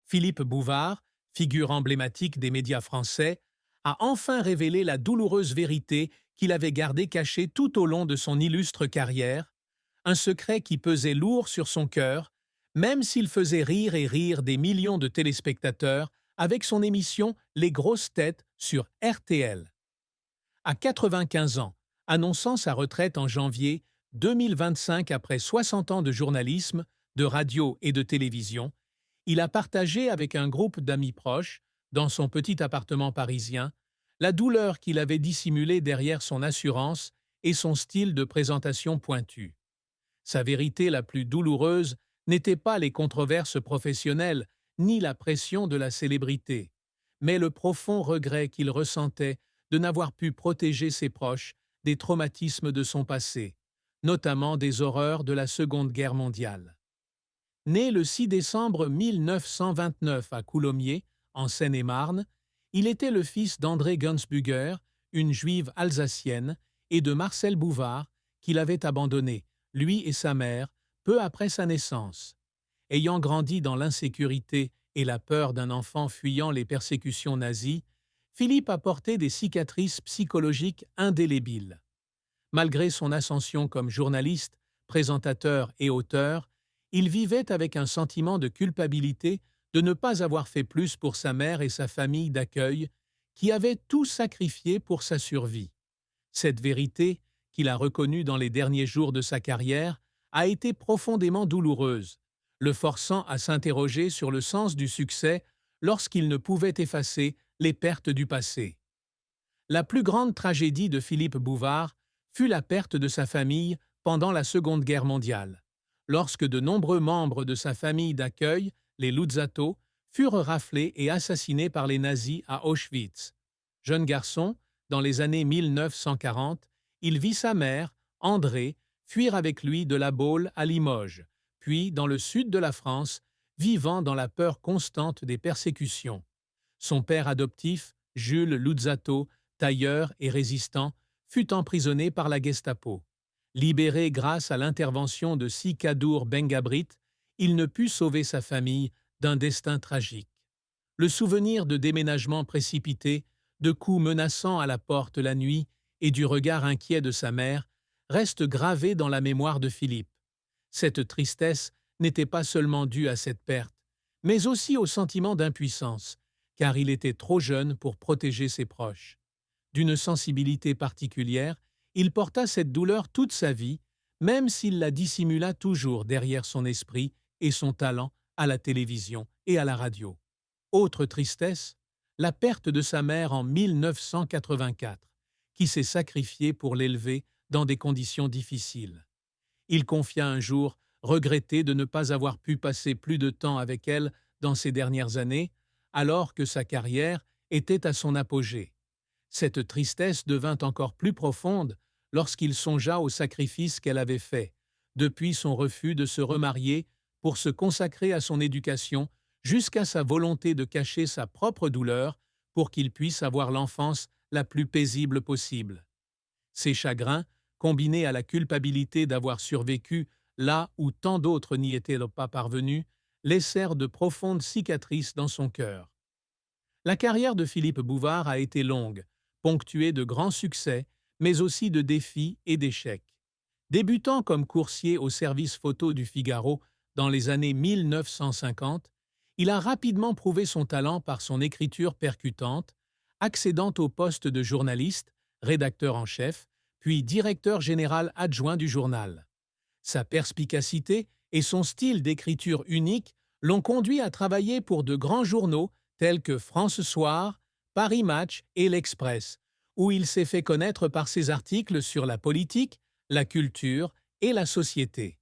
Philippe Bouvard, figure emblématique des médias français, a enfin révélé la douloureuse vérité qu'il avait gardée cachée tout au long de son illustre carrière, un secret qui pesait lourd sur son cœur, même s'il faisait rire et rire des millions de téléspectateurs avec son émission Les grosses têtes sur RTL. À 95 ans, annonçant sa retraite en janvier 2025 après 60 ans de journalisme, de radio et de télévision, il a partagé avec un groupe d'amis proches, dans son petit appartement parisien, la douleur qu'il avait dissimulée derrière son assurance et son style de présentation pointu. Sa vérité la plus douloureuse n'était pas les controverses professionnelles ni la pression de la célébrité, mais le profond regret qu'il ressentait de n'avoir pu protéger ses proches des traumatismes de son passé, notamment des horreurs de la Seconde Guerre mondiale. Né le 6 décembre 1929 à Coulommiers, en Seine-et-Marne, il était le fils d'André Gunsbuger, une juive alsacienne, et de Marcel Bouvard, qu'il avait abandonné, lui et sa mère, peu après sa naissance. Ayant grandi dans l'insécurité et la peur d'un enfant fuyant les persécutions nazies, Philippe a porté des cicatrices psychologiques indélébiles. Malgré son ascension comme journaliste, présentateur et auteur, il vivait avec un sentiment de culpabilité de ne pas avoir fait plus pour sa mère et sa famille d'accueil, qui avaient tout sacrifié pour sa survie. Cette vérité, qu'il a reconnue dans les derniers jours de sa carrière, a été profondément douloureuse, le forçant à s'interroger sur le sens du succès lorsqu'il ne pouvait effacer les pertes du passé. La plus grande tragédie de Philippe Bouvard fut la perte de sa famille pendant la Seconde Guerre mondiale, lorsque de nombreux membres de sa famille d'accueil, les Luzzatto, furent raflés et assassinés par les nazis à Auschwitz. Jeune garçon, dans les années 1940, il vit sa mère, Andrée, fuir avec lui de la Baule à Limoges, puis dans le sud de la France, vivant dans la peur constante des persécutions. Son père adoptif, Jules Luzzatto, tailleur et résistant, fut emprisonné par la Gestapo. Libéré grâce à l'intervention de Sikadour Bengabrit, il ne put sauver sa famille d'un destin tragique. Le souvenir de déménagements précipités, de coups menaçants à la porte la nuit et du regard inquiet de sa mère reste gravé dans la mémoire de Philippe. Cette tristesse n'était pas seulement due à cette perte, mais aussi au sentiment d'impuissance, car il était trop jeune pour protéger ses proches. D'une sensibilité particulière, il porta cette douleur toute sa vie, même s'il la dissimula toujours derrière son esprit et son talent à la télévision et à la radio. Autre tristesse, la perte de sa mère en 1984, qui s'est sacrifiée pour l'élever dans des conditions difficiles. Il confia un jour regretter de ne pas avoir pu passer plus de temps avec elle dans ces dernières années, alors que sa carrière était à son apogée. Cette tristesse devint encore plus profonde lorsqu'il songea au sacrifice qu'elle avait fait, depuis son refus de se remarier pour se consacrer à son éducation, jusqu'à sa volonté de cacher sa propre douleur pour qu'il puisse avoir l'enfance la plus paisible possible. Ces chagrins, combinés à la culpabilité d'avoir survécu là où tant d'autres n'y étaient pas parvenus, laissèrent de profondes cicatrices dans son cœur. La carrière de Philippe Bouvard a été longue, ponctuée de grands succès, mais aussi de défis et d'échecs. Débutant comme coursier au service photo du Figaro dans les années 1950, il a rapidement prouvé son talent par son écriture percutante, accédant au poste de journaliste, rédacteur en chef, puis directeur général adjoint du journal. Sa perspicacité et son style d'écriture unique l'ont conduit à travailler pour de grands journaux tels que France Soir, Paris Match et L'Express, où il s'est fait connaître par ses articles sur la politique, la culture et la société.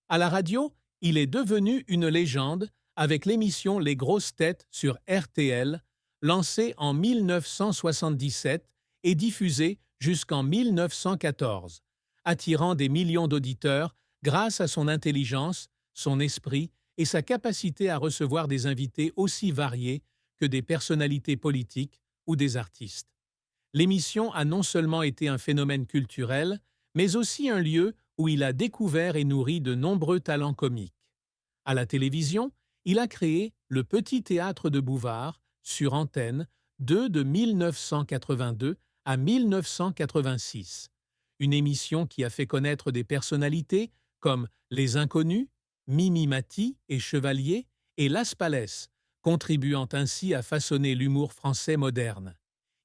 À la radio, il est devenu une légende avec l'émission Les grosses têtes sur RTL, lancée en 1977 et diffusée jusqu'en 1914, attirant des millions d'auditeurs grâce à son intelligence, son esprit et sa capacité à recevoir des invités aussi variés que des personnalités politiques ou des artistes. L'émission a non seulement été un phénomène culturel, mais aussi un lieu où il a découvert et nourri de nombreux talents comiques. À la télévision, il a créé Le Petit Théâtre de Bouvard, sur Antenne, de 1982 à 1986. Une émission qui a fait connaître des personnalités comme Les Inconnus, Mimi Mati et Chevalier et Las Palès, contribuant ainsi à façonner l'humour français moderne.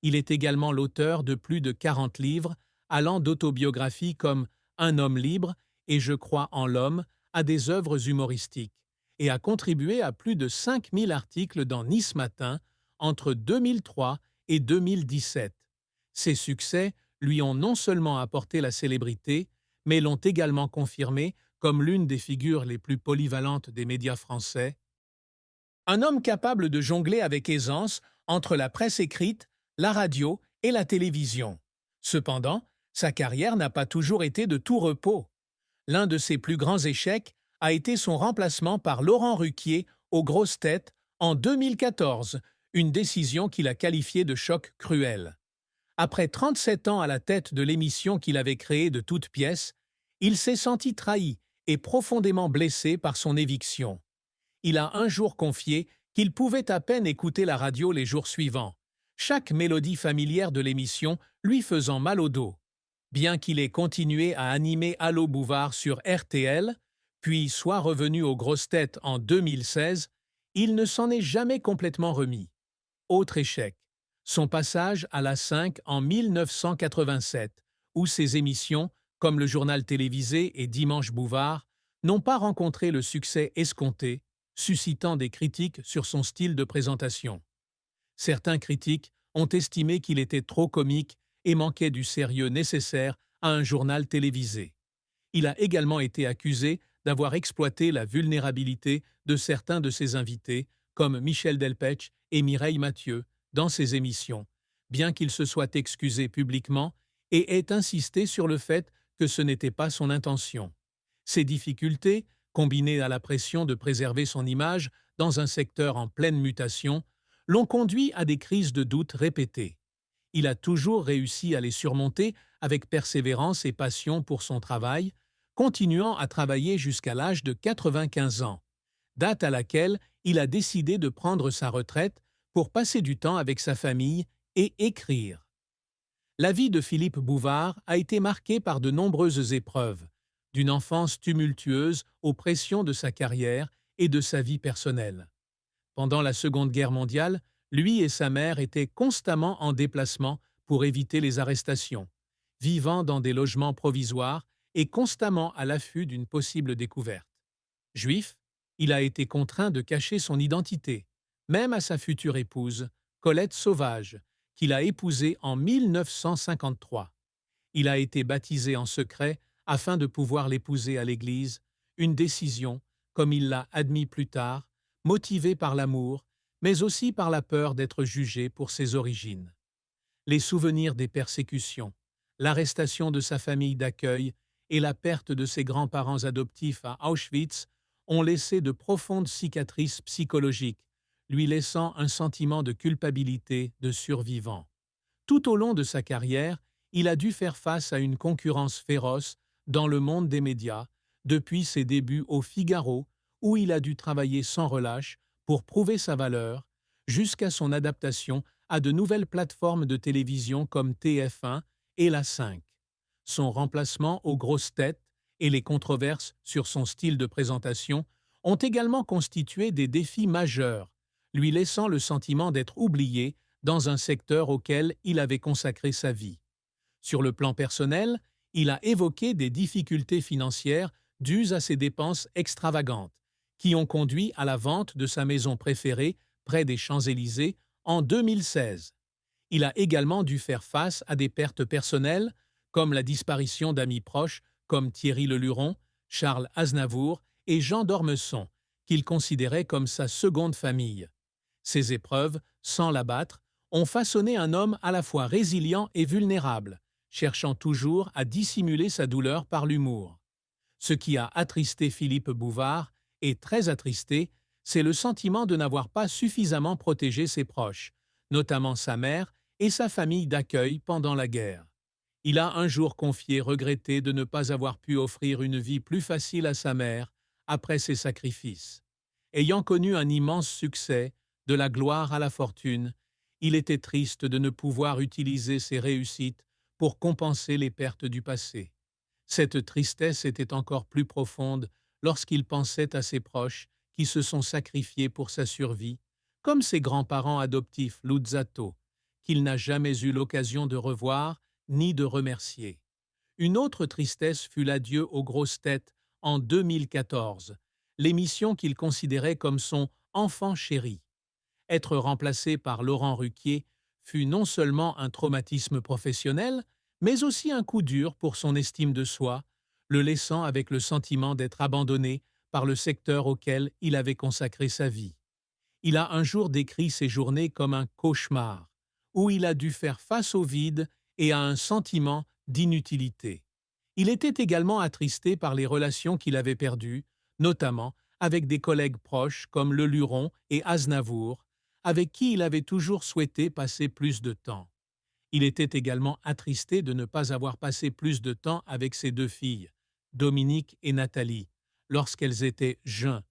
Il est également l'auteur de plus de 40 livres, allant d'autobiographies comme Un homme libre et Je crois en l'homme à des œuvres humoristiques, et a contribué à plus de 5000 articles dans Nice Matin entre 2003 et 2017. Ses succès lui ont non seulement apporté la célébrité, mais l'ont également confirmé comme l'une des figures les plus polyvalentes des médias français. Un homme capable de jongler avec aisance entre la presse écrite, la radio et la télévision. Cependant, sa carrière n'a pas toujours été de tout repos. L'un de ses plus grands échecs a été son remplacement par Laurent Ruquier aux Grosses Têtes en 2014, une décision qu'il a qualifiée de choc cruel. Après 37 ans à la tête de l'émission qu'il avait créée de toutes pièces, il s'est senti trahi et profondément blessé par son éviction. Il a un jour confié qu'il pouvait à peine écouter la radio les jours suivants, chaque mélodie familière de l'émission lui faisant mal au dos. Bien qu'il ait continué à animer Allô Bouvard sur RTL, puis soit revenu aux Grosses Têtes en 2016, il ne s'en est jamais complètement remis. Autre échec, son passage à la 5 en 1987, où ses émissions, comme le journal télévisé et Dimanche Bouvard, n'ont pas rencontré le succès escompté, suscitant des critiques sur son style de présentation. Certains critiques ont estimé qu'il était trop comique et manquait du sérieux nécessaire à un journal télévisé. Il a également été accusé d'avoir exploité la vulnérabilité de certains de ses invités, comme Michel Delpech et Mireille Mathieu, dans ses émissions, bien qu'il se soit excusé publiquement et ait insisté sur le fait que ce n'était pas son intention. Ces difficultés, combinées à la pression de préserver son image dans un secteur en pleine mutation, l'ont conduit à des crises de doute répétées. Il a toujours réussi à les surmonter avec persévérance et passion pour son travail, continuant à travailler jusqu'à l'âge de 95 ans, date à laquelle il a décidé de prendre sa retraite pour passer du temps avec sa famille et écrire. La vie de Philippe Bouvard a été marquée par de nombreuses épreuves, d'une enfance tumultueuse aux pressions de sa carrière et de sa vie personnelle. Pendant la Seconde Guerre mondiale, lui et sa mère étaient constamment en déplacement pour éviter les arrestations, vivant dans des logements provisoires et constamment à l'affût d'une possible découverte. Juif, il a été contraint de cacher son identité, même à sa future épouse, Colette Sauvage, qu'il a épousée en 1953. Il a été baptisé en secret afin de pouvoir l'épouser à l'église, une décision, comme il l'a admis plus tard, motivée par l'amour, mais aussi par la peur d'être jugé pour ses origines. Les souvenirs des persécutions, l'arrestation de sa famille d'accueil et la perte de ses grands-parents adoptifs à Auschwitz ont laissé de profondes cicatrices psychologiques, lui laissant un sentiment de culpabilité de survivant. Tout au long de sa carrière, il a dû faire face à une concurrence féroce dans le monde des médias, depuis ses débuts au Figaro, où il a dû travailler sans relâche pour prouver sa valeur, jusqu'à son adaptation à de nouvelles plateformes de télévision comme TF1 et La 5. Son remplacement aux Grosses Têtes et les controverses sur son style de présentation ont également constitué des défis majeurs, lui laissant le sentiment d'être oublié dans un secteur auquel il avait consacré sa vie. Sur le plan personnel, il a évoqué des difficultés financières dues à ses dépenses extravagantes, qui ont conduit à la vente de sa maison préférée près des Champs-Élysées en 2016. Il a également dû faire face à des pertes personnelles, comme la disparition d'amis proches comme Thierry Leluron, Charles Aznavour et Jean d'Ormesson, qu'il considérait comme sa seconde famille. Ces épreuves, sans l'abattre, ont façonné un homme à la fois résilient et vulnérable, cherchant toujours à dissimuler sa douleur par l'humour. Ce qui a attristé Philippe Bouvard, et très attristé, c'est le sentiment de n'avoir pas suffisamment protégé ses proches, notamment sa mère et sa famille d'accueil pendant la guerre. Il a un jour confié regretter de ne pas avoir pu offrir une vie plus facile à sa mère après ses sacrifices. Ayant connu un immense succès, de la gloire à la fortune, il était triste de ne pouvoir utiliser ses réussites pour compenser les pertes du passé. Cette tristesse était encore plus profonde lorsqu'il pensait à ses proches qui se sont sacrifiés pour sa survie, comme ses grands-parents adoptifs Luzzatto, qu'il n'a jamais eu l'occasion de revoir ni de remercier. Une autre tristesse fut l'adieu aux grosses têtes en 2014, l'émission qu'il considérait comme son enfant chéri. Être remplacé par Laurent Ruquier fut non seulement un traumatisme professionnel, mais aussi un coup dur pour son estime de soi, le laissant avec le sentiment d'être abandonné par le secteur auquel il avait consacré sa vie. Il a un jour décrit ses journées comme un cauchemar, où il a dû faire face au vide et à un sentiment d'inutilité. Il était également attristé par les relations qu'il avait perdues, notamment avec des collègues proches comme Leluron et Aznavour, avec qui il avait toujours souhaité passer plus de temps. Il était également attristé de ne pas avoir passé plus de temps avec ses deux filles, Dominique et Nathalie, lorsqu'elles étaient jeunes,